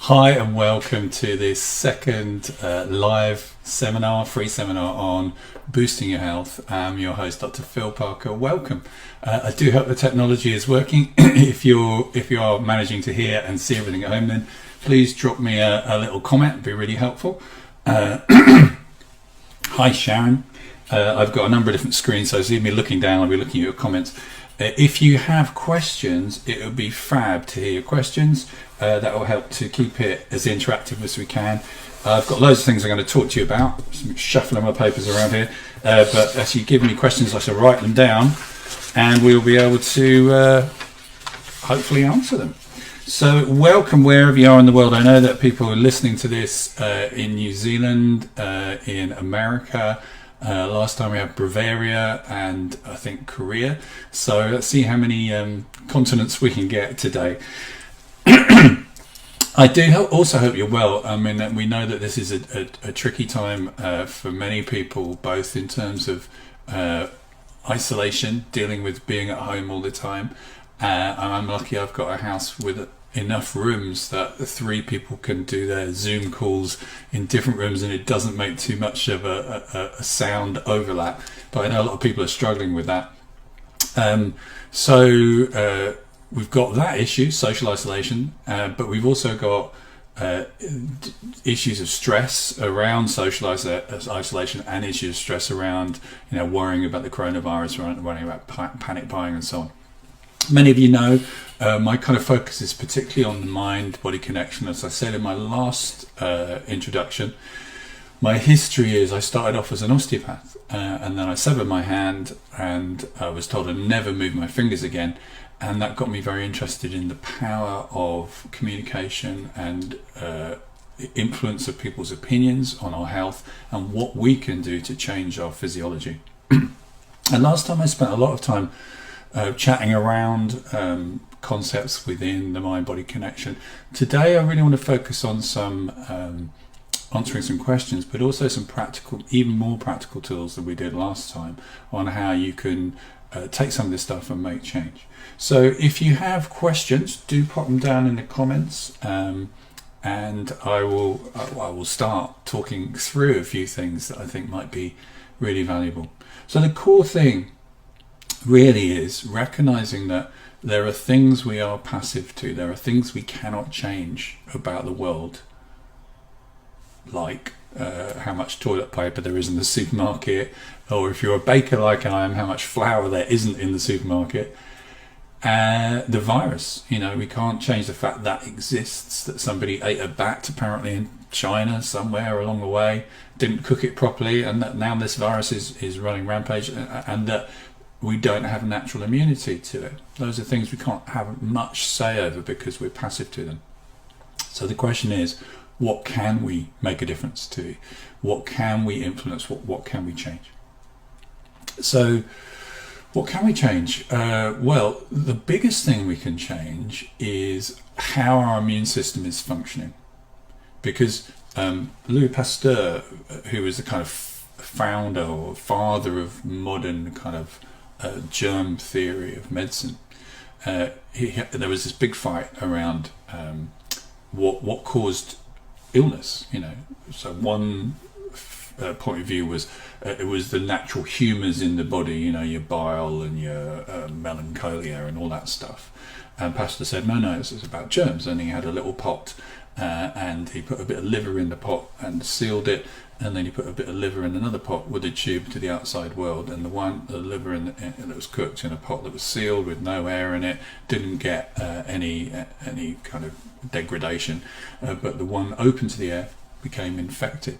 Hi and welcome to this second live seminar, free seminar on boosting your health. I'm your host, Dr. Phil Parker. Welcome. I do hope the technology is working. If you are managing to hear and see everything at home, then please drop me a little comment. It'd be really helpful. Hi Sharon. I've got a number of different screens, so see me looking down, I'll be looking at your comments. If you have questions, it would be fab to hear your questions. That will help to keep it as interactive as we can. I've got loads of things I'm going to talk to you about. Just shuffling my papers around here. But as you give me questions, I shall write them down and we'll be able to hopefully answer them. So welcome wherever you are in the world. I know that people are listening to this in New Zealand, in America. Last time we had Bavaria and I think Korea. So let's see how many continents we can get today. I do also hope you're well. I mean, we know that this is a tricky time for many people, both in terms of isolation, dealing with being at home all the time. And I'm lucky I've got a house with enough rooms that 3 people can do their Zoom calls in different rooms and it doesn't make too much of a sound overlap. But I know a lot of people are struggling with that. We've got that issue, social isolation, but we've also got issues of stress around social isolation and issues of stress around, worrying about the coronavirus, worrying about panic buying and so on. Many of you know my kind of focus is particularly on the mind-body connection. As I said in my last introduction, my history is I started off as an osteopath and then I severed my hand and I was told I'd never move my fingers again. And that got me very interested in the power of communication and the influence of people's opinions on our health and what we can do to change our physiology. And last time I spent a lot of time chatting around concepts within the mind-body connection. Today I really want to focus on some answering some questions, but also some practical, even more practical tools than we did last time on how you can take some of this stuff and make change. So if you have questions, do pop them down in the comments, and I will start talking through a few things that I think might be really valuable. So the core thing really is recognizing that there are things we are passive to, there are things we cannot change about the world, like how much toilet paper there is in the supermarket, or if you're a baker like I am, how much flour there isn't in the supermarket. The virus, we can't change the fact that exists, that somebody ate a bat apparently in China somewhere along the way, didn't cook it properly, and that now this virus is running rampage, and that we don't have natural immunity to it. Those are things we can't have much say over because we're passive to them. So the question is, what can we make a difference to? What can we influence? What can we change? So what can we change? Well, the biggest thing we can change is how our immune system is functioning. Because Louis Pasteur, who was the kind of founder or father of modern kind of germ theory of medicine, there was this big fight around what caused illness. So one point of view was it was the natural humours in the body, your bile and your melancholia and all that stuff. And Pasteur said no, this is about germs. And he had a little pot and he put a bit of liver in the pot and sealed it, and then he put a bit of liver in another pot with a tube to the outside world, and the liver that was cooked in a pot that was sealed with no air in it didn't get any kind of degradation, but the one open to the air became infected.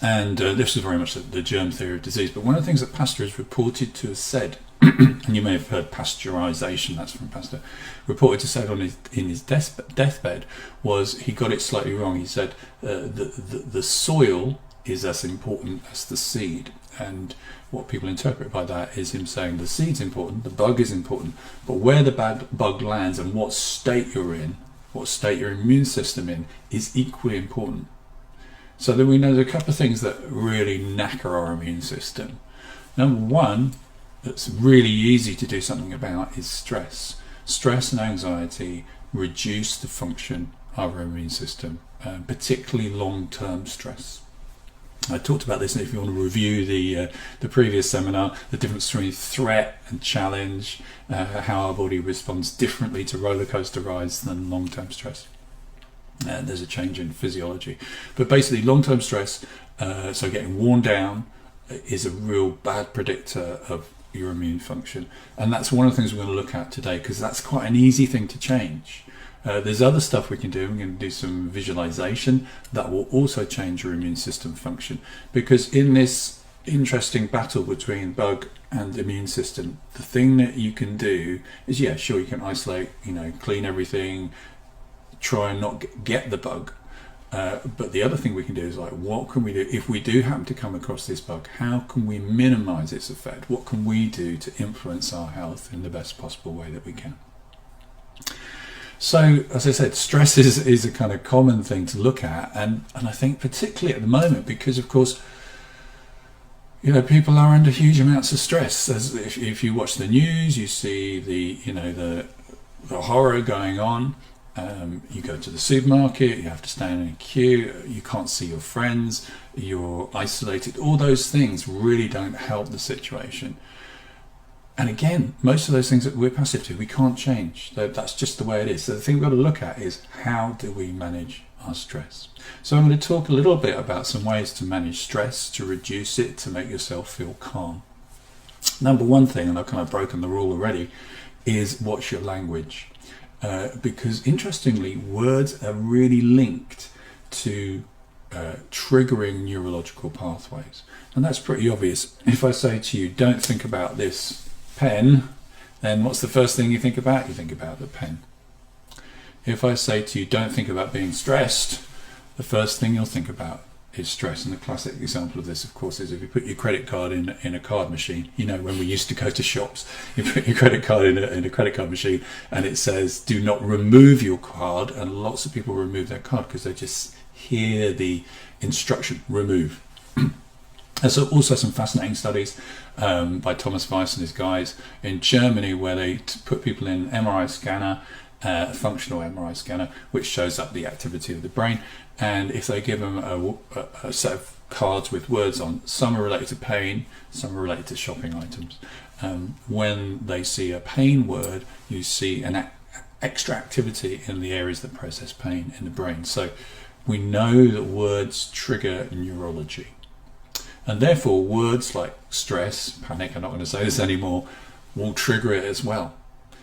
And this is very much the germ theory of disease. But one of the things that Pasteur is reported to have said, and you may have heard pasteurization, that's from Pasteur, reported to say in his deathbed, was he got it slightly wrong. He said the soil is as important as the seed. And what people interpret by that is him saying the seed's important, the bug is important, but where the bug lands and what state you're in, what state your immune system in, is equally important. So then we know there are a couple of things that really knacker our immune system. Number one, that's really easy to do something about, is stress. Stress and anxiety reduce the function our immune system, particularly long-term stress. I talked about this, and if you want to review the previous seminar, the difference between threat and challenge, how our body responds differently to roller coaster rides than long-term stress. There's a change in physiology, but basically long-term stress, so getting worn down, is a real bad predictor of your immune function, and that's one of the things we're going to look at today, because that's quite an easy thing to change. There's other stuff we can do. We're going to do some visualization that will also change your immune system function, because in this interesting battle between bug and immune system, the thing that you can do is, yeah, sure, you can isolate, clean everything, try and not get the bug, but the other thing we can do is, like, what can we do if we do happen to come across this bug? How can we minimize its effect? What can we do to influence our health in the best possible way that we can? So, as I said, stress is a kind of common thing to look at, and I think particularly at the moment, because of course, people are under huge amounts of stress. If you watch the news, you see the horror going on. You go to the supermarket, you have to stand in a queue, you can't see your friends, you're isolated. All those things really don't help the situation. And again, most of those things that we're passive to, we can't change. That's just the way it is. So the thing we've got to look at is, how do we manage our stress? So I'm going to talk a little bit about some ways to manage stress, to reduce it, to make yourself feel calm. Number one thing, and I've kind of broken the rule already, is watch your language. Because interestingly, words are really linked to triggering neurological pathways. And that's pretty obvious. If I say to you, don't think about this pen, then what's the first thing you think about? You think about the pen. If I say to you, don't think about being stressed, the first thing you'll think about is stress. And the classic example of this, of course, is if you put your credit card in a card machine. When we used to go to shops, you put your credit card in a credit card machine, and it says, do not remove your card. And lots of people remove their card because they just hear the instruction, remove. There's also some fascinating studies by Thomas Weiss and his guys in Germany, where they put people in an MRI scanner, a functional MRI scanner, which shows up the activity of the brain. And if they give them a set of cards with words on, some are related to pain, some are related to shopping items. When they see a pain word, you see an extra activity in the areas that process pain in the brain. So we know that words trigger neurology. And therefore, words like stress, panic, I'm not going to say this anymore, will trigger it as well.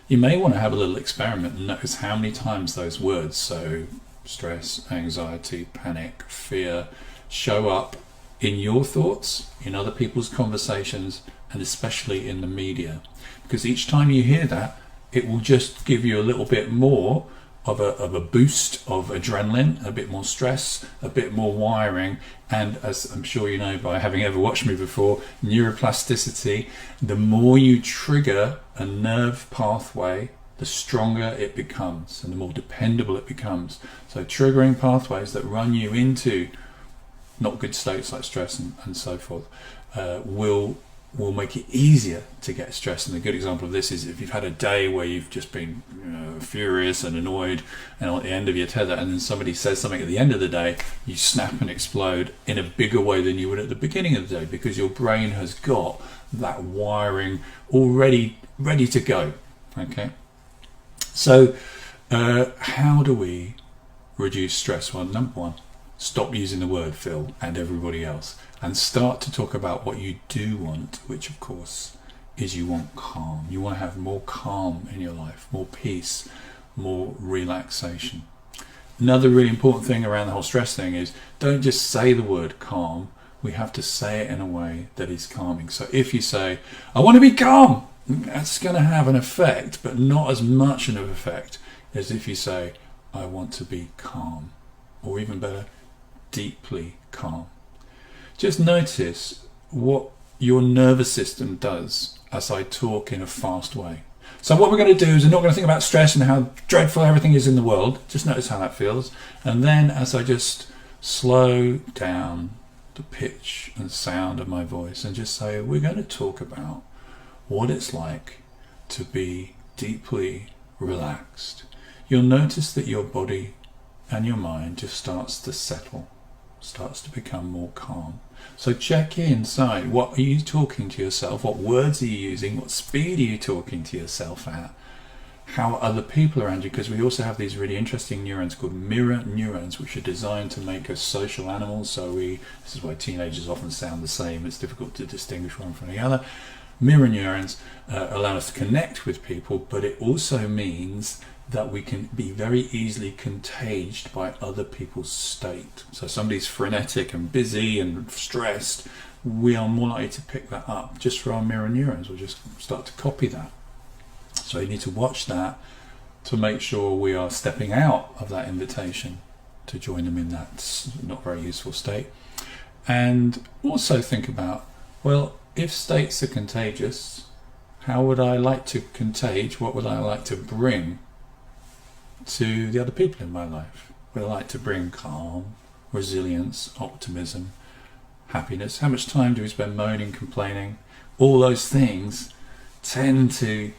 You may want to have a little experiment and notice how many times those words, so stress, anxiety, panic, fear, show up in your thoughts, in other people's conversations, and especially in the media. Because each time you hear that, it will just give you a little bit more of a boost of adrenaline, a bit more stress, a bit more wiring, and as I'm sure you know by having ever watched me before, neuroplasticity, the more you trigger a nerve pathway, the stronger it becomes and the more dependable it becomes. So triggering pathways that run you into not good states like stress and so forth will make it easier to get stressed. And a good example of this is if you've had a day where you've just been furious and annoyed and at the end of your tether, and then somebody says something at the end of the day, you snap and explode in a bigger way than you would at the beginning of the day, because your brain has got that wiring already ready to go. Okay, so how do we reduce stress? Well, number one, stop using the word Phil and everybody else, and start to talk about what you do want, which of course is you want calm. You want to have more calm in your life, more peace, more relaxation. Another really important thing around the whole stress thing is, don't just say the word calm. We have to say it in a way that is calming. So if you say, I want to be calm, that's going to have an effect, but not as much of an effect as if you say, I want to be calm, or even better, deeply calm. Just notice what your nervous system does as I talk in a fast way. So what we're going to do is we're not going to think about stress and how dreadful everything is in the world. Just notice how that feels. And then as I just slow down the pitch and sound of my voice and just say, we're going to talk about what it's like to be deeply relaxed. You'll notice that your body and your mind just starts to settle, starts to become more calm. So check inside. What are you talking to yourself? What words are you using? What speed are you talking to yourself at? How are other people around you? Because we also have these really interesting neurons called mirror neurons, which are designed to make us social animals. So this is why teenagers often sound the same. It's difficult to distinguish one from the other. Mirror neurons allow us to connect with people, but it also means that we can be very easily contaged by other people's state. So somebody's frenetic and busy and stressed, we are more likely to pick that up just for our mirror neurons. We'll just start to copy that. So you need to watch that to make sure we are stepping out of that invitation to join them in that not very useful state. And also think about, well, if states are contagious, how would I like to contage? What would I like to bring to the other people in my life? Would I like to bring calm, resilience, optimism, happiness? How much time do we spend moaning, complaining? All those things tend to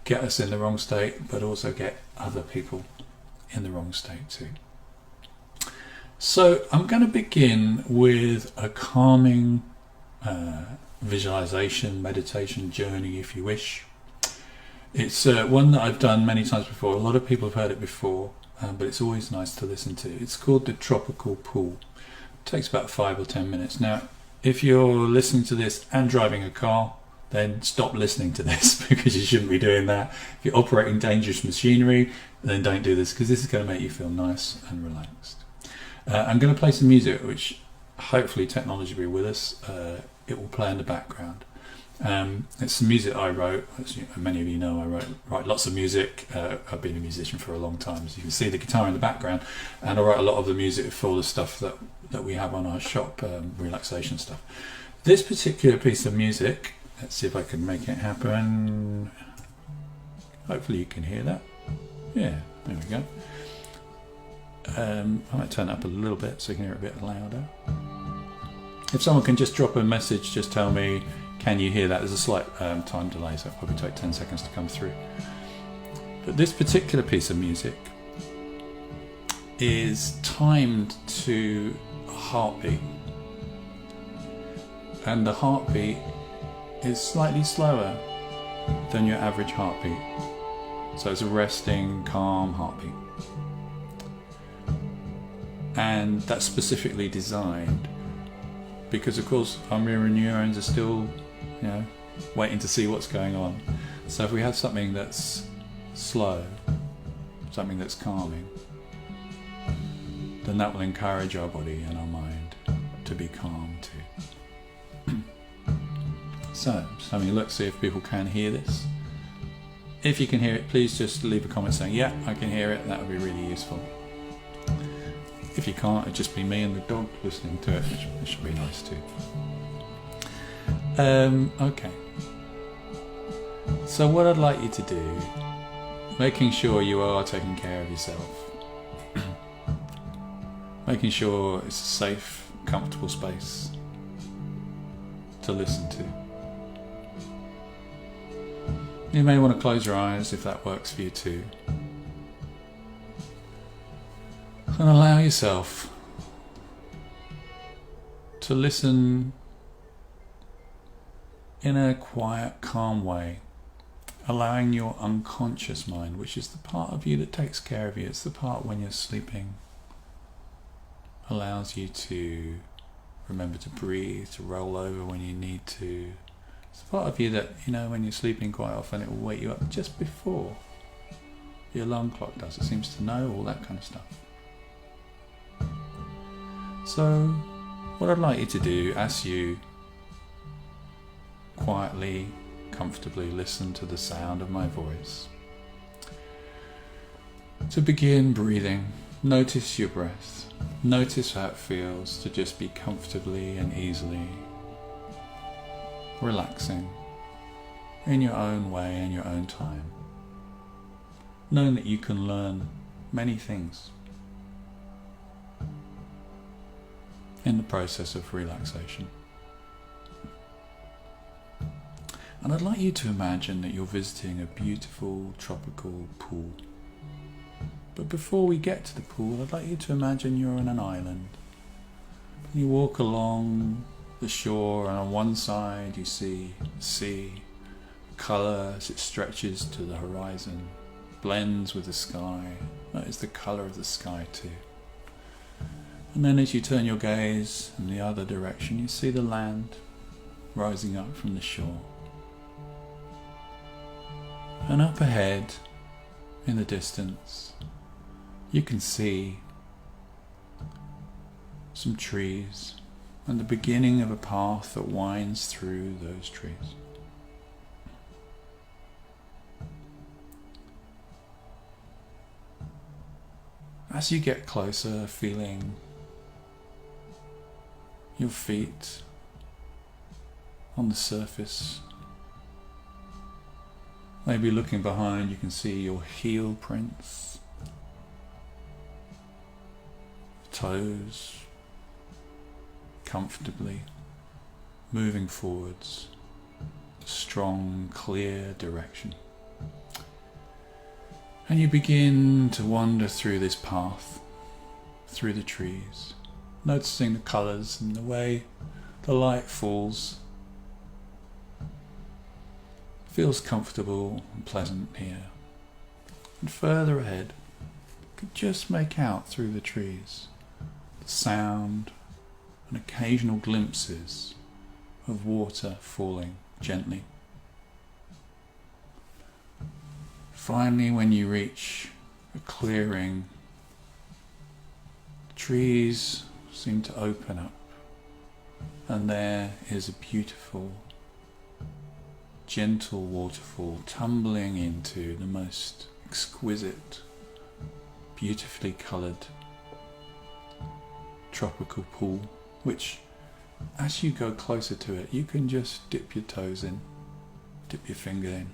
get us in the wrong state, but also get other people in the wrong state too. So I'm going to begin with a calming visualization, meditation journey, if you wish. It's one that I've done many times before. A lot of people have heard it before, but it's always nice to listen to. It's called the Tropical Pool. It takes about 5 or 10 minutes. Now, if you're listening to this and driving a car, then stop listening to this because you shouldn't be doing that. If you're operating dangerous machinery, then don't do this because this is going to make you feel nice and relaxed. I'm going to play some music, which hopefully technology will be with us. It will play in the background. It's some music I wrote. As many of you know, I write lots of music. I've been a musician for a long time, as you can see the guitar in the background, and I write a lot of the music for the stuff that we have on our shop, relaxation stuff. This particular piece of music, let's see if I can make it happen. Hopefully you can hear that. Yeah, there we go. I might turn it up a little bit so you can hear it a bit louder. If someone can just drop a message, just tell me, can you hear that? There's a slight time delay, so it'll probably take 10 seconds to come through. But this particular piece of music is timed to a heartbeat. And the heartbeat is slightly slower than your average heartbeat. So it's a resting, calm heartbeat. And that's specifically designed because, of course, our mirror neurons are still, waiting to see what's going on. So if we have something that's slow, something that's calming, then that will encourage our body and our mind to be calm too. So, just having a look, see if people can hear this. If you can hear it, please just leave a comment saying, yeah, I can hear it. That would be really useful. If you can't, it'd just be me and the dog listening to it, which should be nice too. Okay. So what I'd like you to do, making sure you are taking care of yourself, making sure it's a safe, comfortable space to listen to. You may want to close your eyes if that works for you too. And allow yourself to listen in a quiet, calm way, allowing your unconscious mind, which is the part of you that takes care of you, it's the part when you're sleeping, allows you to remember to breathe, to roll over when you need to. It's the part of you that, when you're sleeping quite often, it will wake you up just before the alarm clock does. It seems to know all that kind of stuff. So, what I'd like you to do, as you quietly, comfortably listen to the sound of my voice, to begin breathing, notice your breath. Notice how it feels to just be comfortably and easily relaxing in your own way, in your own time, knowing that you can learn many things in the process of relaxation. And I'd like you to imagine that you're visiting a beautiful tropical pool. But before we get to the pool, I'd like you to imagine you're on an island. You walk along the shore, and on one side you see the sea, colour as it stretches to the horizon, blends with the sky. Notice the colour of the sky too. And then as you turn your gaze in the other direction, you see the land rising up from the shore. And up ahead, in the distance, you can see some trees and the beginning of a path that winds through those trees. As you get closer, feeling your feet on the surface, maybe looking behind, you can see your heel prints, toes comfortably moving forwards, strong, clear direction. And you begin to wander through this path, through the trees, noticing the colours and the way the light falls. It feels comfortable and pleasant here. And further ahead, you could just make out through the trees the sound and occasional glimpses of water falling gently. Finally, when you reach a clearing, the trees seem to open up, and there is a beautiful, gentle waterfall tumbling into the most exquisite, beautifully coloured tropical pool, which, as you go closer to it, you can just dip your toes in, dip your finger in,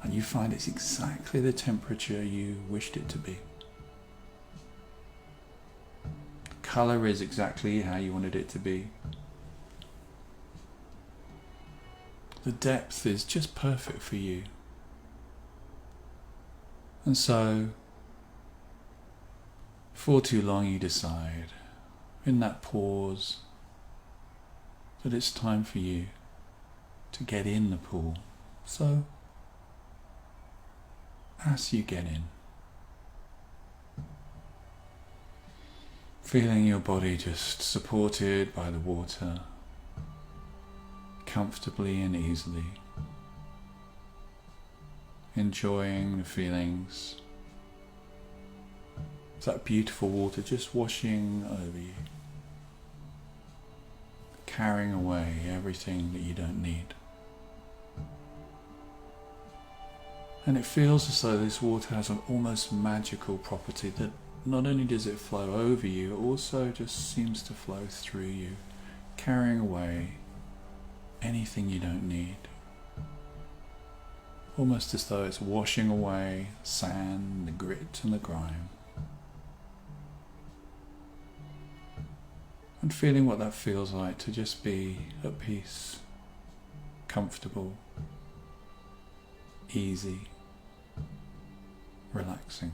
and you find it's exactly the temperature you wished it to be. The colour is exactly how you wanted it to be. The depth is just perfect for you. And so, for too long you decide, in that pause, that it's time for you to get in the pool. So, as you get in, feeling your body just supported by the water, comfortably and easily, enjoying the feelings of that beautiful water just washing over you, carrying away everything that you don't need. And it feels as though this water has an almost magical property that not only does it flow over you, it also just seems to flow through you, carrying away anything you don't need. Almost as though it's washing away sand, the grit and the grime. And feeling what that feels like to just be at peace, comfortable, easy, relaxing.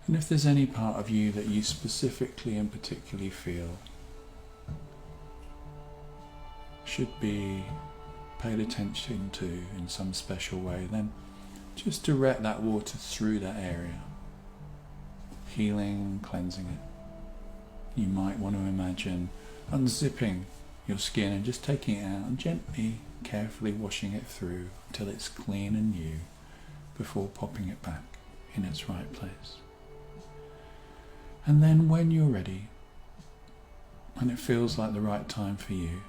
And if there's any part of you that you specifically and particularly feel should be paid attention to in some special way, then just direct that water through that area, healing, cleansing it. You might want to imagine unzipping your skin and just taking it out and gently, carefully washing it through until it's clean and new before popping it back in its right place. And then when you're ready, and it feels like the right time for you,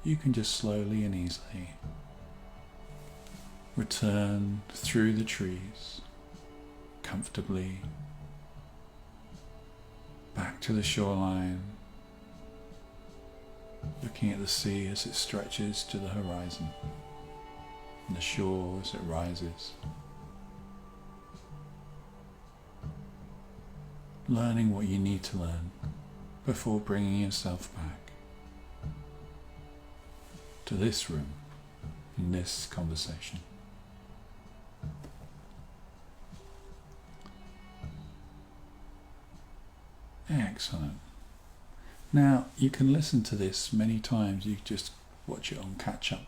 you can just slowly and easily return through the trees, comfortably, back to the shoreline, looking at the sea as it stretches to the horizon, and the shore as it rises. Learning what you need to learn before bringing yourself back to this room, in this conversation. Excellent. Now, you can listen to this many times. You just watch it on catch up.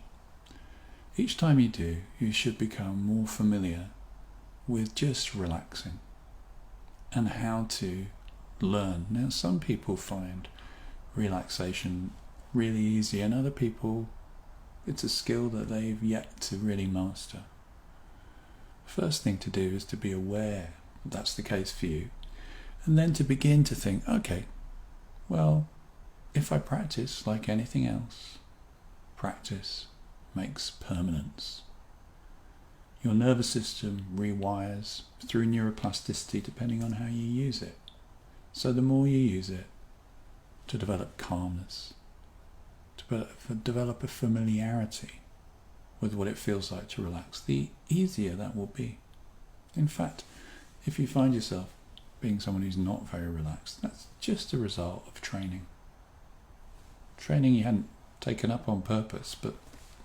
Each time you do, you should become more familiar with just relaxing and how to learn. Now, some people find relaxation really easy, and other people, it's a skill that they've yet to really master. First thing to do is to be aware that that's the case for you, and then to begin to think, okay, well, if I practice like anything else, practice makes permanence. Your nervous system rewires through neuroplasticity depending on how you use it. So the more you use it to develop calmness, to develop a familiarity with what it feels like to relax, the easier that will be. In fact, if you find yourself being someone who's not very relaxed, that's just a result of training. Training you hadn't taken up on purpose, but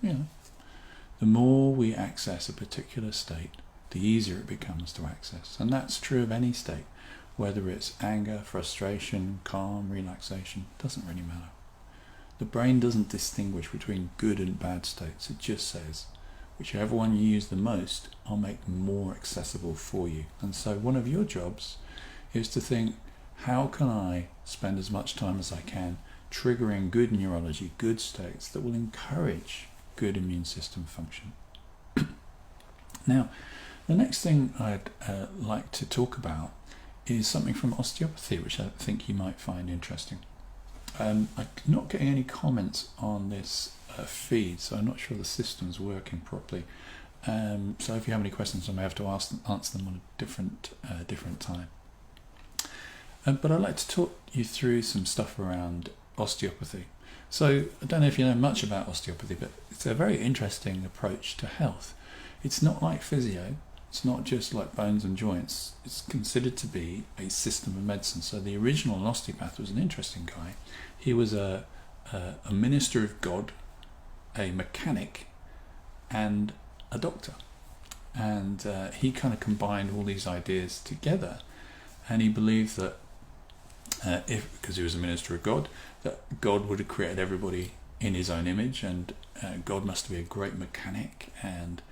the more we access a particular state, the easier it becomes to access. And that's true of any state, whether it's anger, frustration, calm, relaxation, doesn't really matter. The brain doesn't distinguish between good and bad states. It just says, whichever one you use the most, I'll make more accessible for you. And so one of your jobs is to think, how can I spend as much time as I can triggering good neurology, good states that will encourage good immune system function. Now, the next thing I'd like to talk about is something from osteopathy, which I think you might find interesting. I'm not getting any comments on this feed, so I'm not sure the system's working properly. So if you have any questions, I may have to answer them on a different time. But I'd like to talk you through some stuff around osteopathy. So I don't know if you know much about osteopathy, but it's a very interesting approach to health. It's not like physio. It's not just like bones and joints. It's considered to be a system of medicine. So the original osteopath was an interesting guy. He was a minister of God, a mechanic, and a doctor. And he kind of combined all these ideas together. And he believed that because he was a minister of God, that God would have created everybody in his own image, and God must be a great mechanic, and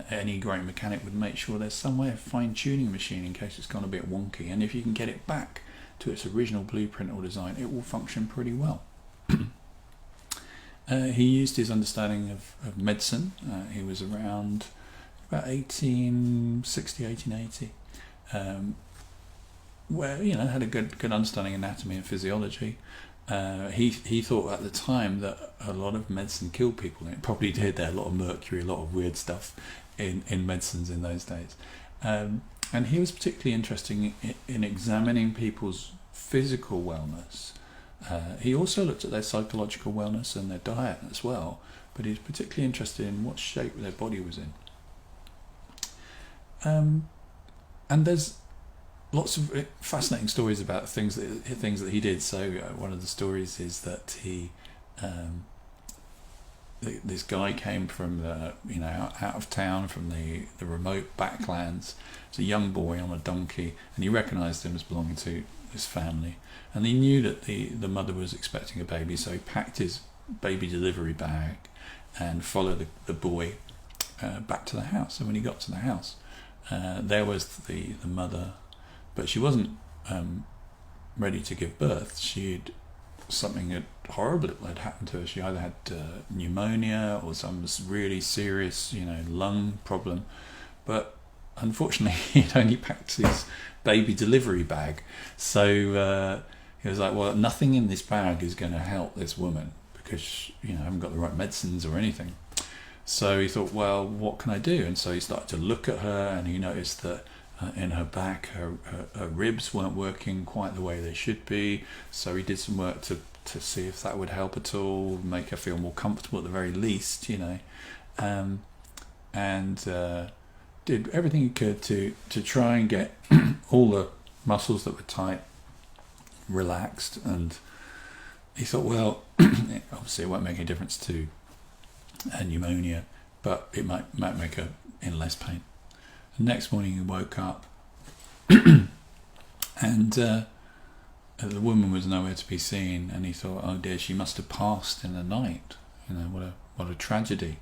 any great mechanic would make sure there's some way of fine-tuning a machine in case it's gone a bit wonky, and if you can get it back to its original blueprint or design, it will function pretty well. He used his understanding of medicine. He was around about 1860, 1880. Where had a good understanding of anatomy and physiology. He thought at the time that a lot of medicine killed people, and it probably did. There a lot of mercury, a lot of weird stuff in medicines in those days. And he was particularly interested in examining people's physical wellness. He also looked at their psychological wellness and their diet as well, but he was particularly interested in what shape their body was in. And there's lots of fascinating stories about things that he did. So one of the stories is that this guy came from out of town, from the remote backlands. It's a young boy on a donkey, and he recognised him as belonging to his family. And he knew that the mother was expecting a baby, so he packed his baby delivery bag and followed the boy back to the house. And when he got to the house, there was the mother. But she wasn't ready to give birth. Something horrible had happened to her. She either had pneumonia or some really serious, lung problem. But unfortunately, he'd only packed his baby delivery bag. So he was like, well, nothing in this bag is going to help this woman because, I haven't got the right medicines or anything. So he thought, well, what can I do? And so he started to look at her, and he noticed that in her back, her ribs weren't working quite the way they should be. So he did some work to see if that would help at all, make her feel more comfortable at the very least, and did everything he could to try and get all the muscles that were tight relaxed, and he thought, well, obviously it won't make any difference to pneumonia, but it might make her in less pain. The next morning he woke up and the woman was nowhere to be seen, and he thought, oh dear, she must have passed in the night. You know, what a tragedy.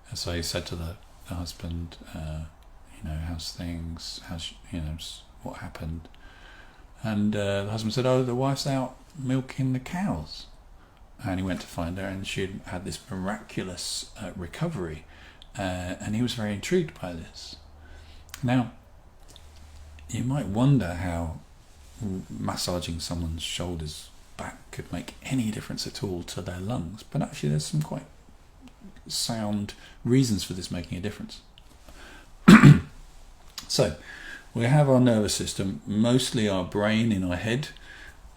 And so he said to the husband, how's things? What happened? And the husband said, oh, the wife's out milking the cows. And he went to find her, and she'd had this miraculous recovery, and he was very intrigued by this. Now, you might wonder how massaging someone's shoulders back could make any difference at all to their lungs, but actually there's some quite sound reasons for this making a difference. So, we have our nervous system, mostly our brain in our head,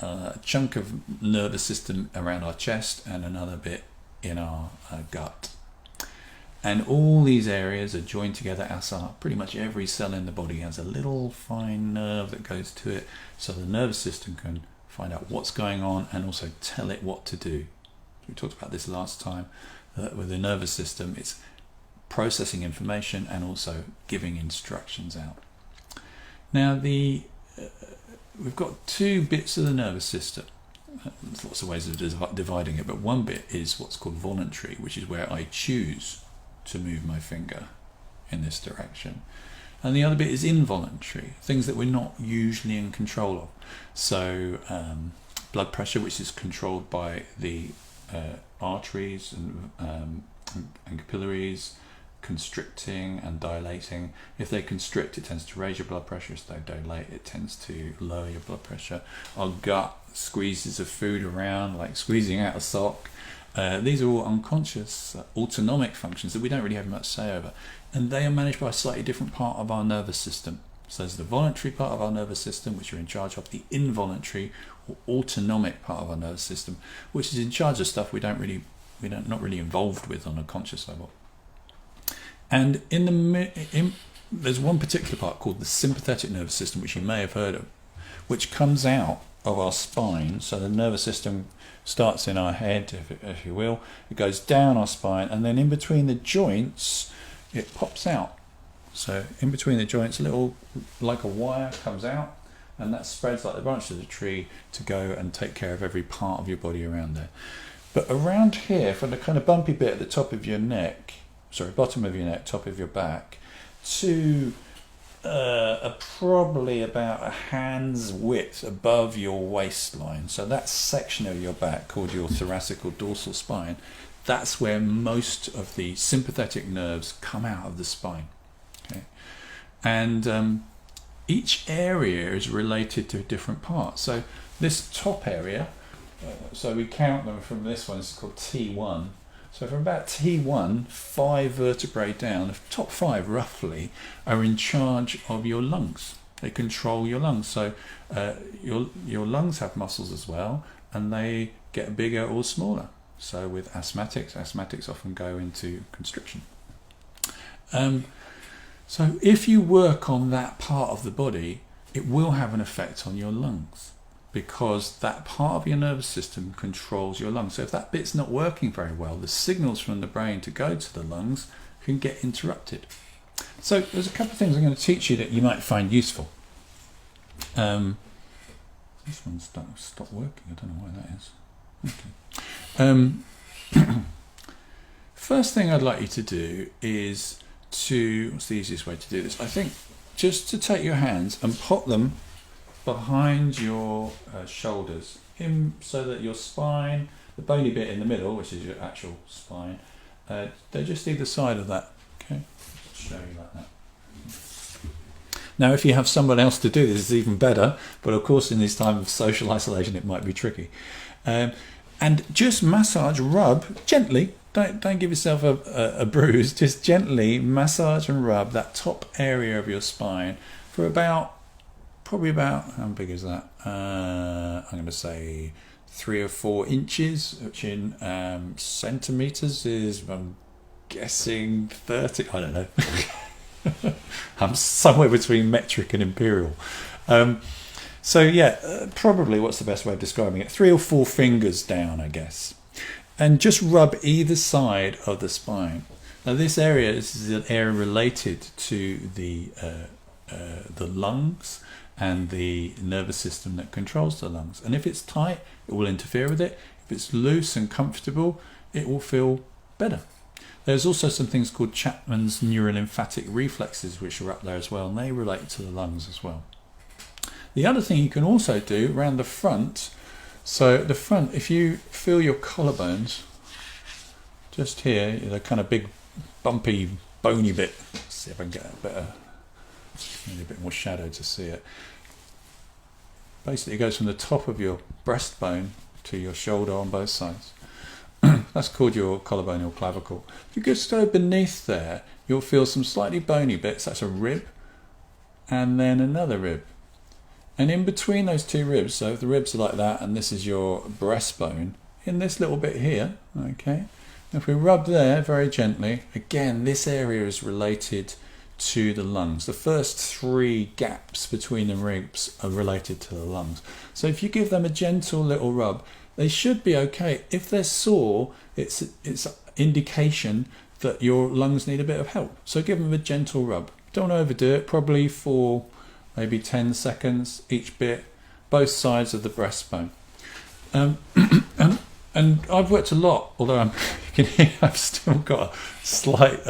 a chunk of nervous system around our chest, and another bit in our gut. And all these areas are joined together as are pretty much every cell in the body has a little fine nerve that goes to it, so the nervous system can find out what's going on and also tell it what to do. We talked about this last time, with the nervous system, it's processing information and also giving instructions out. Now, we've got two bits of the nervous system. There's lots of ways of dividing it, but one bit is what's called voluntary, which is where I choose to move my finger in this direction. And the other bit is involuntary, things that we're not usually in control of. So blood pressure, which is controlled by the arteries and capillaries, constricting and dilating. If they constrict, it tends to raise your blood pressure. If they dilate, it tends to lower your blood pressure. Our gut squeezes of food around, like squeezing out a sock. These are all unconscious autonomic functions that we don't really have much say over, and they are managed by a slightly different part of our nervous system. So there's the voluntary part of our nervous system, which you're in charge of, the involuntary or autonomic part of our nervous system, which is in charge of stuff we're not really involved with on a conscious level. And there's one particular part called the sympathetic nervous system, which you may have heard of, which comes out of our spine. So the nervous system starts in our head, if you will. It goes down our spine, and then in between the joints, it pops out. So in between the joints, a little, like a wire, comes out, and that spreads like the branch of the tree to go and take care of every part of your body around there. But around here, from the kind of bumpy bit at the top of your neck, bottom of your neck, top of your back, to probably about a hand's width above your waistline. So that section of your back, called your thoracic or dorsal spine, that's where most of the sympathetic nerves come out of the spine. Okay? And each area is related to a different part. So this top area, so we count them from this one, it's called T1. So from about T1, 5 vertebrae down, the top 5 roughly, are in charge of your lungs. They control your lungs. So your lungs have muscles as well, and they get bigger or smaller. So with asthmatics often go into constriction. So if you work on that part of the body, it will have an effect on your lungs, because that part of your nervous system controls your lungs. So if that bit's not working very well, the signals from the brain to go to the lungs can get interrupted. So there's a couple of things I'm going to teach you that you might find useful. This one's stopped working, I don't know why that is. Okay. First thing I'd like you to do is what's the easiest way to do this? I think just to take your hands and pop them behind your shoulders, so that your spine, the bony bit in the middle, which is your actual spine, they're just either side of that. Okay, I'll show you like that. Now, if you have someone else to do this, it's even better. But of course, in this time of social isolation, it might be tricky. And just massage, rub gently. Don't give yourself a bruise. Just gently massage and rub that top area of your spine for probably about, how big is that? I'm going to say 3 or 4 inches, which in centimeters is, I'm guessing 30. I don't know. I'm somewhere between metric and imperial. So yeah, probably what's the best way of describing it? 3 or 4 fingers down, I guess. And just rub either side of the spine. Now this area is an area related to the lungs and the nervous system that controls the lungs. And if it's tight, it will interfere with it. If it's loose and comfortable, it will feel better. There's also some things called Chapman's neurolymphatic reflexes, which are up there as well, and they relate to the lungs as well. The other thing you can also do around the front, so the front, if you feel your collarbones, just here, the kind of big, bumpy, bony bit. Let's see if I can get a better, maybe a bit more shadow to see it. Basically, it goes from the top of your breastbone to your shoulder on both sides. That's called your collarbone or clavicle. If you just go beneath there, you'll feel some slightly bony bits. That's a rib, and then another rib. And in between those 2 ribs, so if the ribs are like that, and this is your breastbone, in this little bit here, okay, if we rub there very gently, again, this area is related to the lungs. The first 3 gaps between the ribs are related to the lungs. So if you give them a gentle little rub, they should be okay. If they're sore, it's indication that your lungs need a bit of help. So give them a gentle rub. Don't overdo it, probably for maybe 10 seconds each bit, both sides of the breastbone. And I've worked a lot, although you can hear I've still got a slight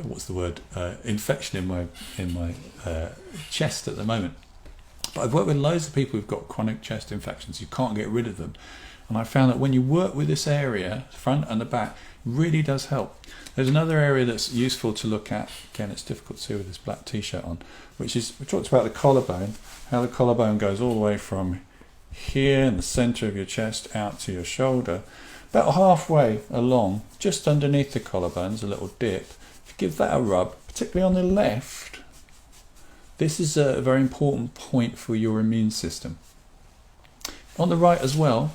what's the word? Infection in my chest at the moment. But I've worked with loads of people who've got chronic chest infections. You can't get rid of them, and I found that when you work with this area, front and the back, it really does help. There's another area that's useful to look at. Again, it's difficult to see with this black t-shirt on, which is, we talked about the collarbone, how the collarbone goes all the way from here in the center of your chest out to your shoulder. About halfway along, just underneath the collarbone, there's a little dip. If you give that a rub, particularly on the left, this is a very important point for your immune system. On the right as well,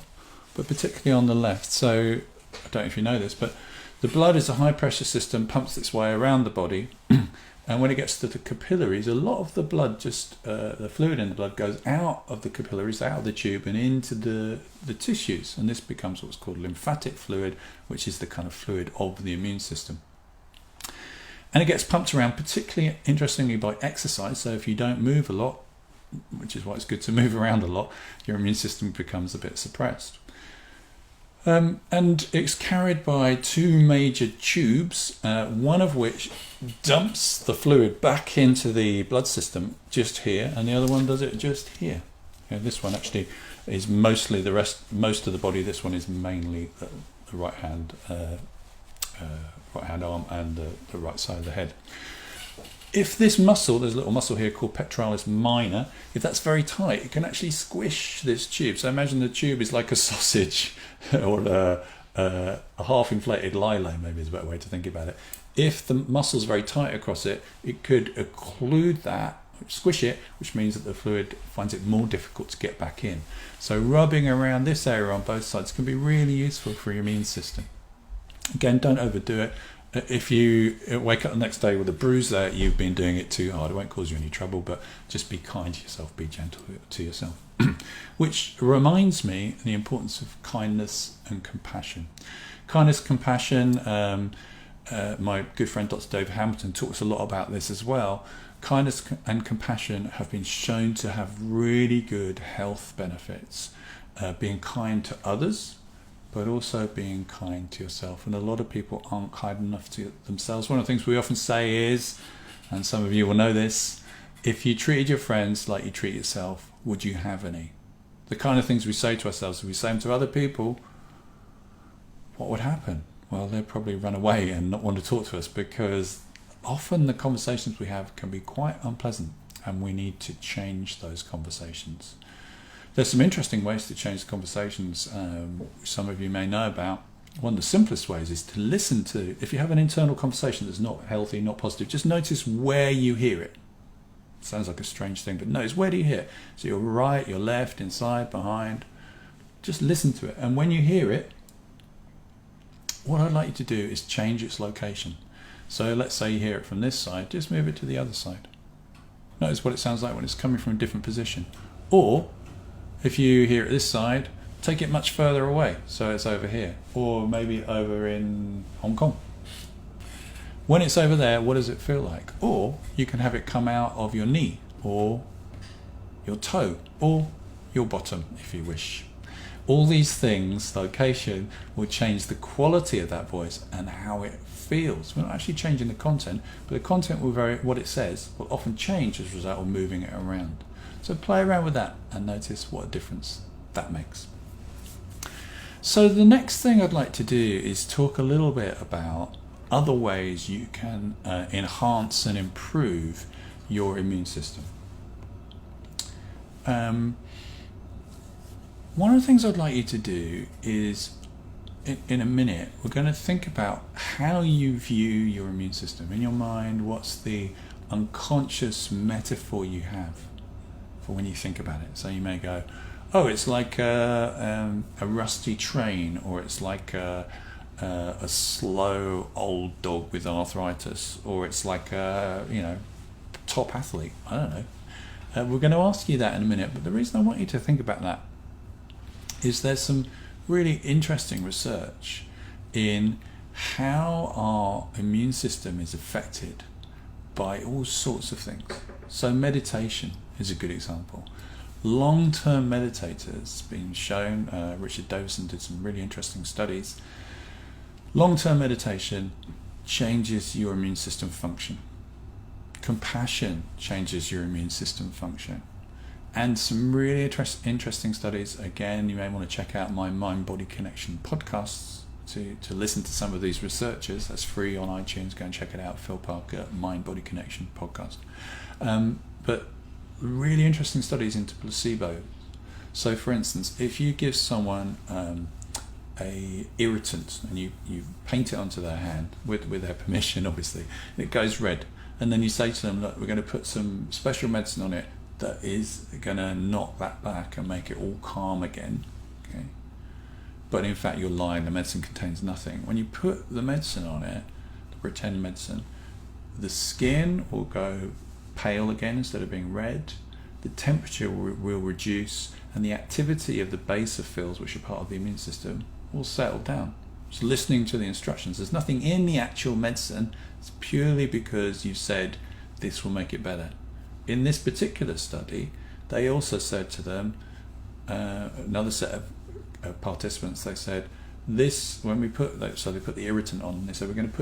but particularly on the left. So, I don't know if you know this, but the blood is a high pressure system, pumps its way around the body, and when it gets to the capillaries, a lot of the blood, the fluid in the blood goes out of the capillaries, out of the tube and into the tissues, and this becomes what's called lymphatic fluid, which is the kind of fluid of the immune system. And it gets pumped around, particularly interestingly by exercise. So if you don't move a lot, which is why it's good to move around a lot, your immune system becomes a bit suppressed. And it's carried by 2 major tubes, one of which dumps the fluid back into the blood system just here, and the other one does it just here. This one actually is mostly most of the body. This one is mainly the right hand arm and the right side of the head. If this muscle, there's a little muscle here called pectoralis minor, if that's very tight, it can actually squish this tube. So imagine the tube is like a sausage or a half-inflated lilo, maybe is a better way to think about it. If the muscle's very tight across it, it could occlude that, squish it, which means that the fluid finds it more difficult to get back in. So rubbing around this area on both sides can be really useful for your immune system. Again, don't overdo it. If you wake up the next day with a bruise there, you've been doing it too hard. It won't cause you any trouble, but just be kind to yourself, be gentle to yourself. Which reminds me the importance of kindness and compassion. Kindness, compassion, my good friend Dr. David Hamilton talks a lot about this as well. Kindness and compassion have been shown to have really good health benefits. Being kind to others, but also being kind to yourself. And a lot of people aren't kind enough to themselves. One of the things we often say is, and some of you will know this, if you treated your friends like you treat yourself, would you have any? The kind of things we say to ourselves, if we say them to other people, what would happen? Well, they'd probably run away and not want to talk to us, because often the conversations we have can be quite unpleasant, and we need to change those conversations. There's some interesting ways to change conversations, which some of you may know about. One of the simplest ways is to listen to, if you have an internal conversation that's not healthy, not positive, just notice where you hear it. Sounds like a strange thing, but notice, where do you hear it? So your right, your left, inside, behind. Just listen to it. And when you hear it, what I'd like you to do is change its location. So let's say you hear it from this side, just move it to the other side. Notice what it sounds like when it's coming from a different position. Or, if you hear it this side, take it much further away, so it's over here. Or maybe over in Hong Kong. When it's over there, what does it feel like? Or you can have it come out of your knee, or your toe, or your bottom, if you wish. All these things, location, will change the quality of that voice and how it feels. We're not actually changing the content, but the content will vary. What it says will often change as a result of moving it around. So play around with that and notice what a difference that makes. So the next thing I'd like to do is talk a little bit about other ways you can enhance and improve your immune system. One of the things I'd like you to do is, in a minute, we're going to think about how you view your immune system. In your mind, what's the unconscious metaphor you have for when you think about it? So you may go, oh, it's like a rusty train, or it's like a slow old dog with arthritis, or it's like a top athlete. I don't know. We're going to ask you that in a minute, but the reason I want you to think about that is there's some really interesting research in how our immune system is affected by all sorts of things. So meditation is a good example. Long-term meditators been shown, Richard Davison did some really interesting studies. Long-term meditation changes your immune system function. Compassion changes your immune system function. And some really interesting studies. Again, you may want to check out my Mind-Body Connection podcasts to listen to some of these researchers. That's free on iTunes. Go and check it out. Phil Parker, Mind-Body Connection podcast. But really interesting studies into placebo. So, for instance, if you give someone a irritant and you paint it onto their hand with their permission, obviously, it goes red, and then you say to them, look, we're going to put some special medicine on it that is going to knock that back and make it all calm again. Okay, but in fact you're lying, the medicine contains nothing. When you put the medicine on it, the pretend medicine, the skin will go pale again instead of being red, the temperature will reduce, and the activity of the basophils, which are part of the immune system, will settle down. Just listening to the instructions. There's nothing in the actual medicine. It's purely because you said this will make it better. In this particular study, they also said to them, another set of participants, they said, this, when we put, so they put the irritant on, they said, we're going to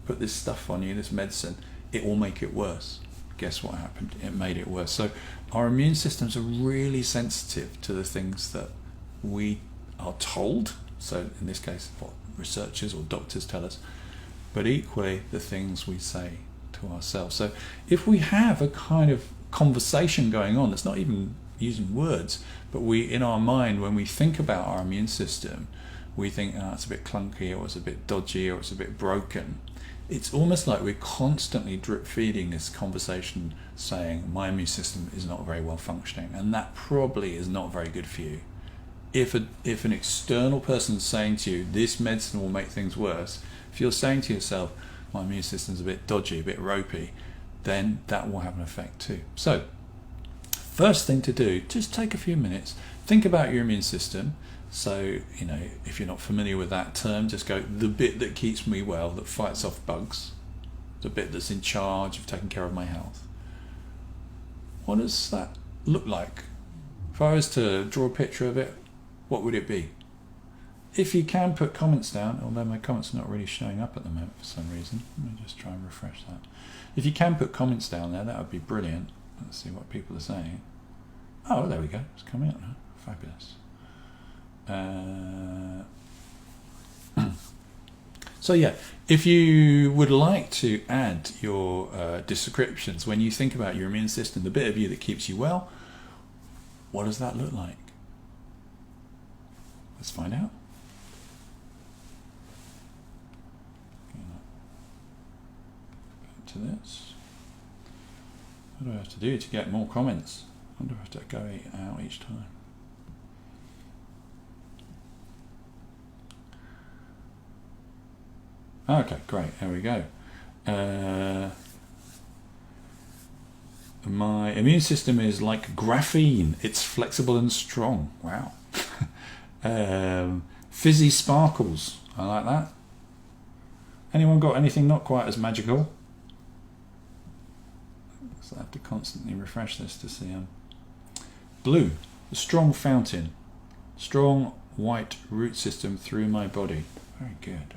put this stuff on you, this medicine, it will make it worse. Guess what happened? It made it worse. So our immune systems are really sensitive to the things that we are told. So in this case, what researchers or doctors tell us, but equally the things we say to ourselves. So if we have a kind of conversation going on that's not even using words, but we, in our mind, when we think about our immune system, we think, oh, it's a bit clunky, or it's a bit dodgy, or it's a bit broken. It's almost like we're constantly drip feeding this conversation saying, my immune system is not very well functioning, and that probably is not very good for you. If an external person is saying to you, this medicine will make things worse, if you're saying to yourself, my immune system's a bit dodgy, a bit ropey, then that will have an effect too. So, first thing to do, just take a few minutes, think about your immune system. So, if you're not familiar with that term, just go, the bit that keeps me well, that fights off bugs, the bit that's in charge of taking care of my health. What does that look like? If I was to draw a picture of it, what would it be? If you can put comments down, although my comments are not really showing up at the moment for some reason, let me just try and refresh that. If you can put comments down there, that would be brilliant. Let's see what people are saying. Oh, there we go, it's coming up now. Fabulous. So yeah, if you would like to add your descriptions when you think about your immune system, the bit of you that keeps you well, what does that look like? Let's find out. Back to this. What do I have to do to get more comments? I wonder if I have to go out each time. Okay, great. There we go. My immune system is like graphene. It's flexible and strong. Wow. Fizzy sparkles. I like that. Anyone got anything not quite as magical? So I have to constantly refresh this to see. Blue. A strong fountain. Strong white root system through my body. Very good.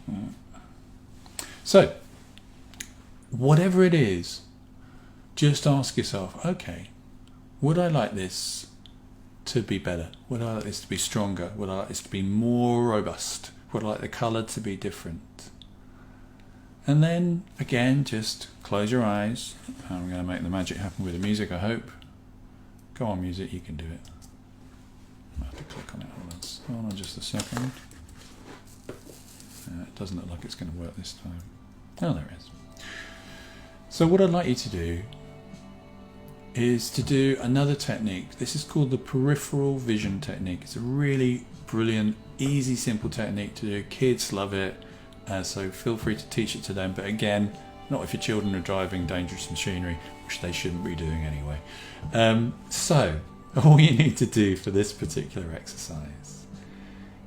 Okay. So, whatever it is, just ask yourself, okay, would I like this to be better? Would I like this to be stronger? Would I like this to be more robust? Would I like the colour to be different? And then, again, just close your eyes. I'm going to make the magic happen with the music, I hope. Go on, music, you can do it. I have to click on it once. Hold on just a second. It doesn't look like it's going to work this time. Oh, there it is. So what I'd like you to do is to do another technique. This is called the peripheral vision technique. It's a really brilliant, easy, simple technique to do. Kids love it, so feel free to teach it to them. But again, not if your children are driving dangerous machinery, which they shouldn't be doing anyway. So all you need to do for this particular exercise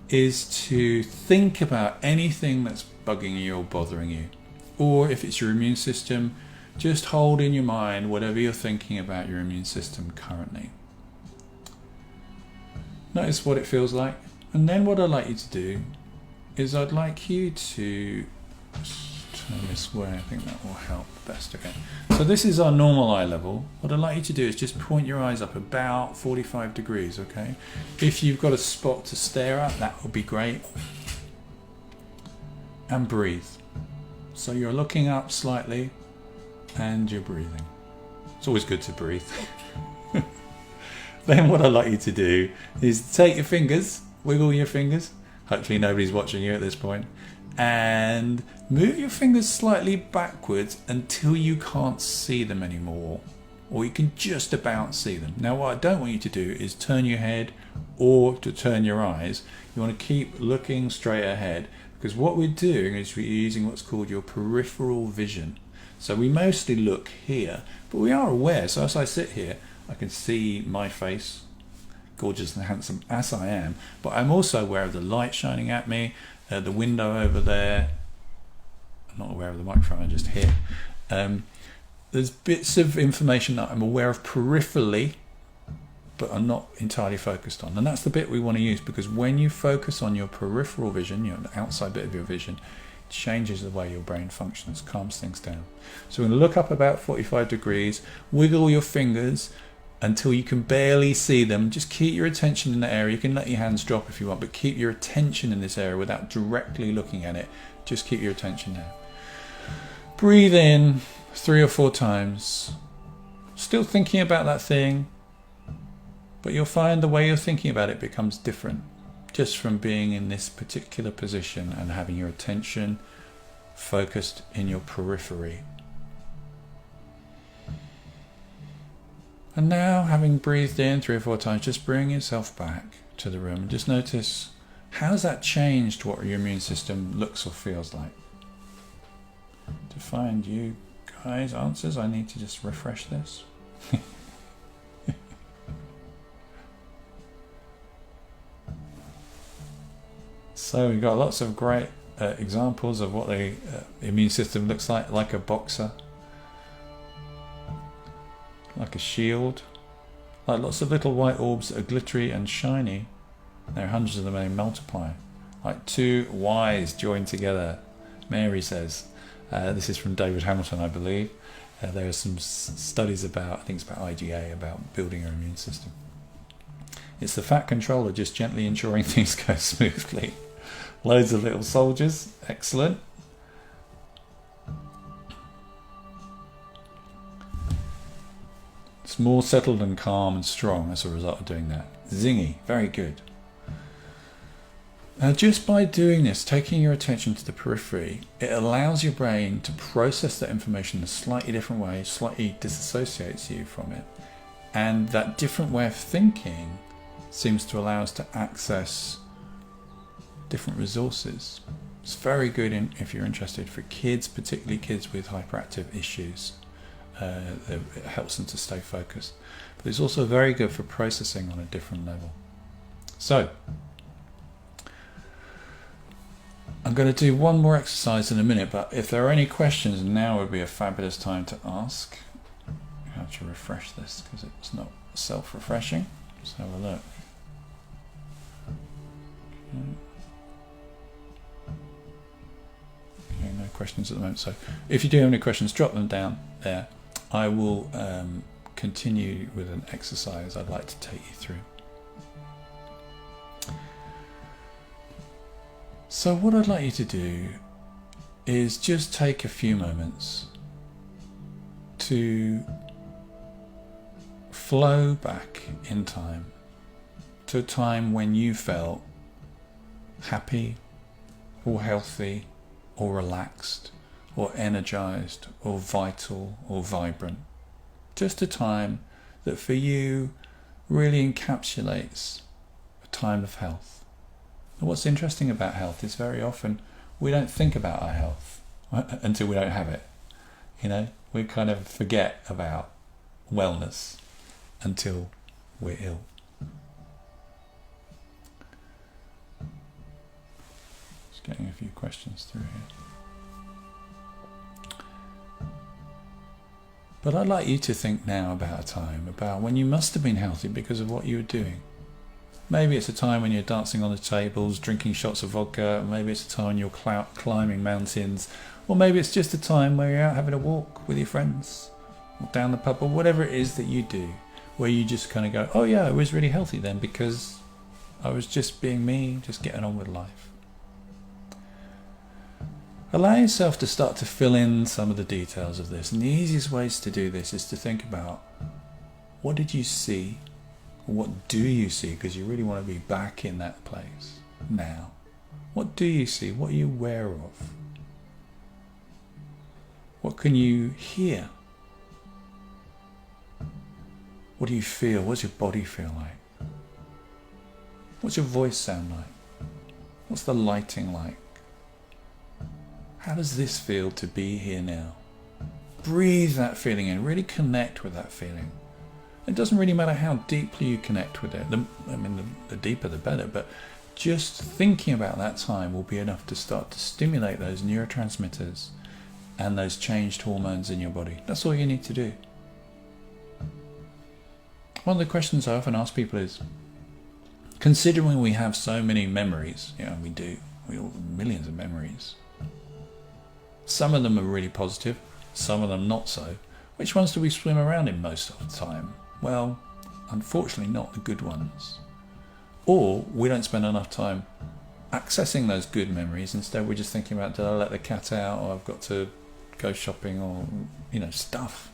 is to think about anything that's bugging you or bothering you. Or if it's your immune system, just hold in your mind whatever you're thinking about your immune system currently. Notice what it feels like. And then what I'd like you to do is I'd like you to turn this way. I think that will help best. Okay. So this is our normal eye level. What I'd like you to do is just point your eyes up about 45 degrees, okay? If you've got a spot to stare at, that would be great. And breathe. So you're looking up slightly and you're breathing. It's always good to breathe. Then what I'd like you to do is take your fingers, wiggle your fingers. Hopefully nobody's watching you at this point. And move your fingers slightly backwards until you can't see them anymore. Or you can just about see them. Now what I don't want you to do is turn your head or to turn your eyes. You want to keep looking straight ahead, because what we're doing is we're using what's called your peripheral vision. So we mostly look here, but we are aware. So as I sit here, I can see my face, gorgeous and handsome as I am, but I'm also aware of the light shining at me, the window over there. I'm not aware of the microphone, I just hear. There's bits of information that I'm aware of peripherally, but I'm not entirely focused on. And that's the bit we want to use, because when you focus on your peripheral vision, the outside bit of your vision, it changes the way your brain functions, calms things down. So we're going to look up about 45 degrees, wiggle your fingers until you can barely see them. Just keep your attention in that area. You can let your hands drop if you want, but keep your attention in this area without directly looking at it. Just keep your attention there. Breathe in 3 or 4 times. Still thinking about that thing, but you'll find the way you're thinking about it becomes different just from being in this particular position and having your attention focused in your periphery. And now, having breathed in 3 or 4 times, just bring yourself back to the room and just notice, how's that changed what your immune system looks or feels like? To find you guys answers, I need to just refresh this. So we've got lots of great examples of what the immune system looks like a boxer, like a shield, like lots of little white orbs that are glittery and shiny. There are hundreds of them and they multiply, like 2 Y's joined together, Mary says. This is from David Hamilton, I believe. There are some studies about, I think it's about IgA, about building your immune system. It's the fat controller just gently ensuring things go smoothly. Loads of little soldiers, excellent. It's more settled and calm and strong as a result of doing that. Zingy, very good. Now just by doing this, taking your attention to the periphery, it allows your brain to process that information in a slightly different way, slightly disassociates you from it. And that different way of thinking seems to allow us to access different resources. It's very good if you're interested for kids, particularly kids with hyperactive issues. It helps them to stay focused. But it's also very good for processing on a different level. So, I'm going to do one more exercise in a minute, but if there are any questions, now would be a fabulous time to ask. I have to refresh this because it's not self-refreshing. Let's have a look. Okay, no questions at the moment. So if you do have any questions, drop them down there. I will continue with an exercise I'd like to take you through. So what I'd like you to do is just take a few moments to flow back in time to a time when you felt happy or healthy or relaxed or energized or vital or vibrant. Just a time that for you really encapsulates a time of health. And what's interesting about health is very often we don't think about our health until we don't have it. You know, we kind of forget about wellness until we're ill. Just getting a few questions through here. But I'd like you to think now about a time about when you must have been healthy because of what you were doing. Maybe it's a time when you're dancing on the tables, drinking shots of vodka. Maybe it's a time when you're climbing mountains. Or maybe it's just a time where you're out having a walk with your friends, or down the pub, or whatever it is that you do, where you just kind of go, oh yeah, I was really healthy then because I was just being me, just getting on with life. Allow yourself to start to fill in some of the details of this. And the easiest ways to do this is to think about, what did you see? What do you see? Because you really want to be back in that place now. What do you see? What are you aware of? What can you hear? What do you feel? What's your body feel like? What's your voice sound like? What's the lighting like? How does this feel to be here now? Breathe that feeling in. Really connect with that feeling. It doesn't really matter how deeply you connect with it. The deeper the better, but just thinking about that time will be enough to start to stimulate those neurotransmitters and those changed hormones in your body. That's all you need to do. One of the questions I often ask people is, considering we have so many memories, we all have millions of memories. Some of them are really positive, some of them not so. Which ones do we swim around in most of the time? Well, unfortunately not the good ones. Or we don't spend enough time accessing those good memories. Instead we're just thinking about, did I let the cat out, or I've got to go shopping, or stuff.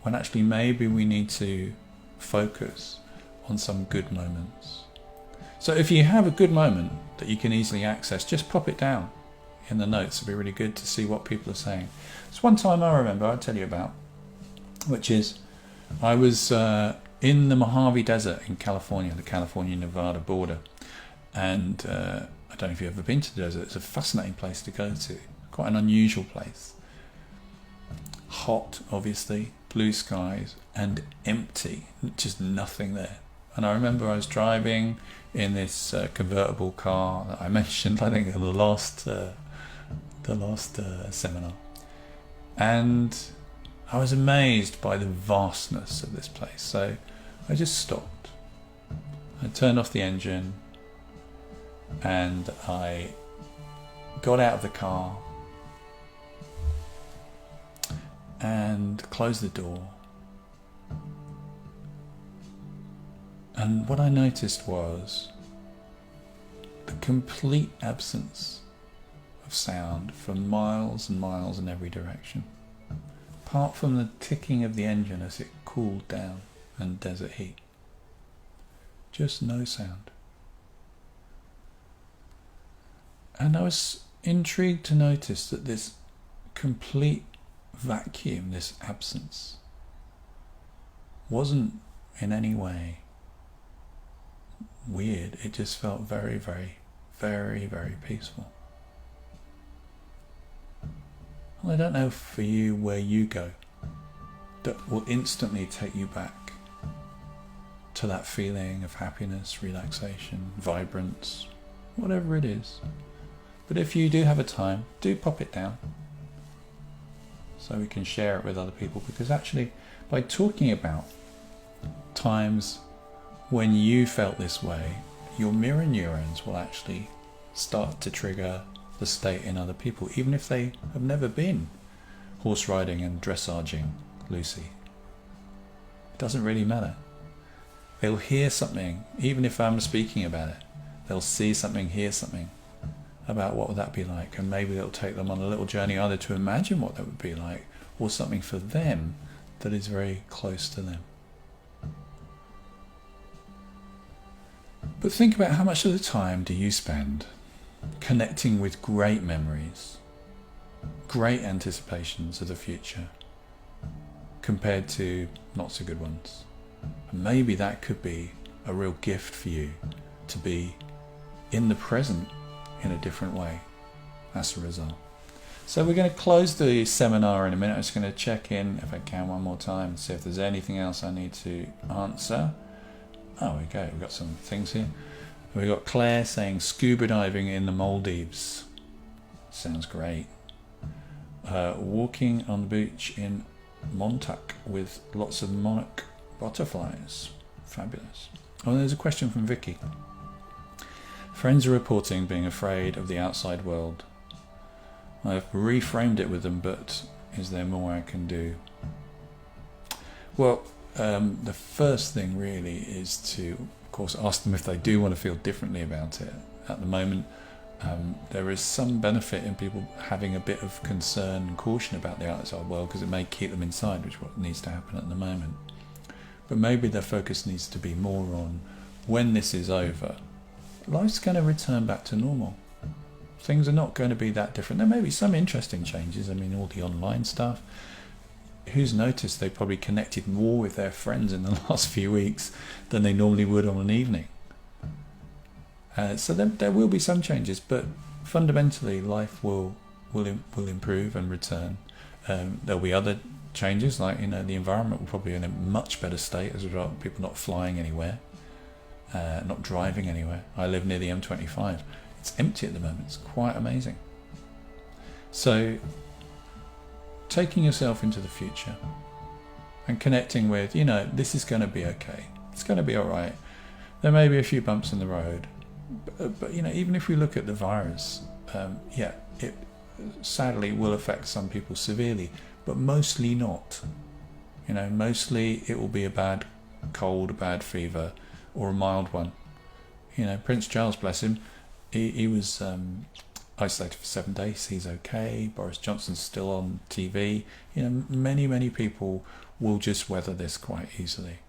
When actually maybe we need to focus on some good moments. So if you have a good moment that you can easily access, just pop it down in the notes. It'd be really good to see what people are saying. There's one time I remember I'll tell you about, which is I was in the Mojave Desert in California, the California-Nevada border, and I don't know if you've ever been to the desert. It's a fascinating place to go to, quite an unusual place. Hot, obviously, blue skies, and empty, just nothing there. And I remember I was driving in this convertible car that I mentioned, I think, in the last seminar, and I was amazed by the vastness of this place. So I just stopped. I turned off the engine and I got out of the car and closed the door. And what I noticed was the complete absence of sound for miles and miles in every direction, apart from the ticking of the engine as it cooled down and desert heat. Just no sound. And I was intrigued to notice that this complete vacuum, this absence, wasn't in any way weird. It just felt very, very, very, very peaceful. Well, I don't know for you where you go that will instantly take you back to that feeling of happiness, relaxation, vibrance, whatever it is. But if you do have a time, do pop it down so we can share it with other people, because actually by talking about times when you felt this way, your mirror neurons will actually start to trigger the state in other people, even if they have never been horse riding and dressaging Lucy. It doesn't really matter. They'll hear something, even if I'm speaking about it. They'll see something, hear something about what would that be like, and maybe it'll take them on a little journey either to imagine what that would be like, or something for them that is very close to them. But think about how much of the time do you spend connecting with great memories, great anticipations of the future, compared to not so good ones. And maybe that could be a real gift for you, to be in the present in a different way as a result. So we're going to close the seminar in a minute. I'm just going to check in, if I can, one more time and see if there's anything else I need to answer. Oh, we go. We've got some things here. We've got Claire saying scuba diving in the Maldives. Sounds great. Walking on the beach in Montauk with lots of monarch butterflies. Fabulous. Oh, there's a question from Vicky. Friends are reporting being afraid of the outside world. I've reframed it with them, but is there more I can do? Well, the first thing really is to, of course, ask them if they do want to feel differently about it. At the moment, there is some benefit in people having a bit of concern and caution about the outside world, because it may keep them inside, which is what needs to happen at the moment. But maybe their focus needs to be more on, when this is over, life's going to return back to normal. Things are not going to be that different. There may be some interesting changes. I mean, all the online stuff. Who's noticed they probably connected more with their friends in the last few weeks than they normally would on an evening. So there will be some changes, but fundamentally life will improve and return. There'll be other changes, like, the environment will probably be in a much better state as a result of people not flying anywhere, not driving anywhere. I live near the M25. It's empty at the moment. It's quite amazing. So taking yourself into the future and connecting with, this is going to be okay. It's going to be all right. There may be a few bumps in the road, but even if we look at the virus, it sadly will affect some people severely, but mostly not. Mostly it will be a bad cold, a bad fever, or a mild one. Prince Charles, bless him, he was isolated for 7 days. He's okay. Boris Johnson's still on TV. Many people will just weather this quite easily.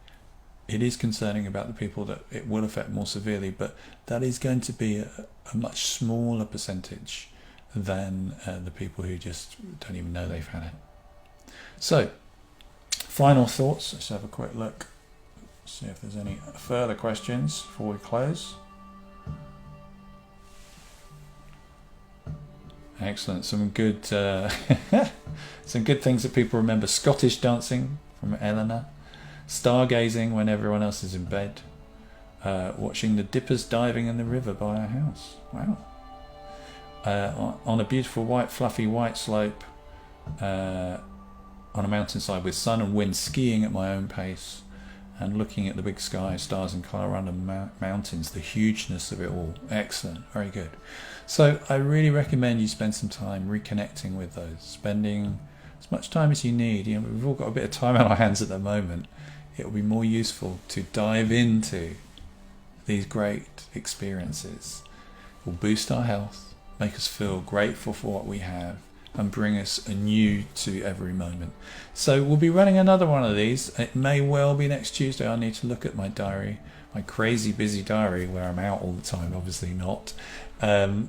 It is concerning about the people that it will affect more severely, but that is going to be a much smaller percentage than the people who just don't even know they've had it. So, final thoughts. Let's have a quick look. See if there's any further questions before we close. Excellent. Some good things that people remember. Scottish dancing from Eleanor. Stargazing when everyone else is in bed. Watching the dippers diving in the river by our house. Wow. On a beautiful white, fluffy white slope on a mountainside with sun and wind, skiing at my own pace and looking at the big sky, stars and Colorado mountains, the hugeness of it all. Excellent. Very good. So I really recommend you spend some time reconnecting with those, spending as much time as you need. We've all got a bit of time on our hands at the moment. It will be more useful to dive into these great experiences. It will boost our health, make us feel grateful for what we have, and bring us anew to every moment. So we'll be running another one of these. It may well be next Tuesday. I need to look at my diary, my crazy busy diary where I'm out all the time, obviously not. It'd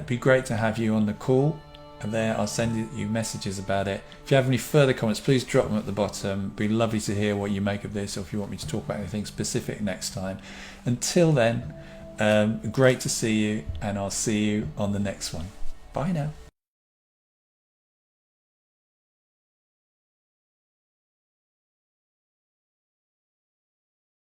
be great to have you on the call. And there, I'll send you messages about it. If you have any further comments, please drop them at the bottom. It'd be lovely to hear what you make of this, or if you want me to talk about anything specific next time. Until then, great to see you, and I'll see you on the next one. Bye now.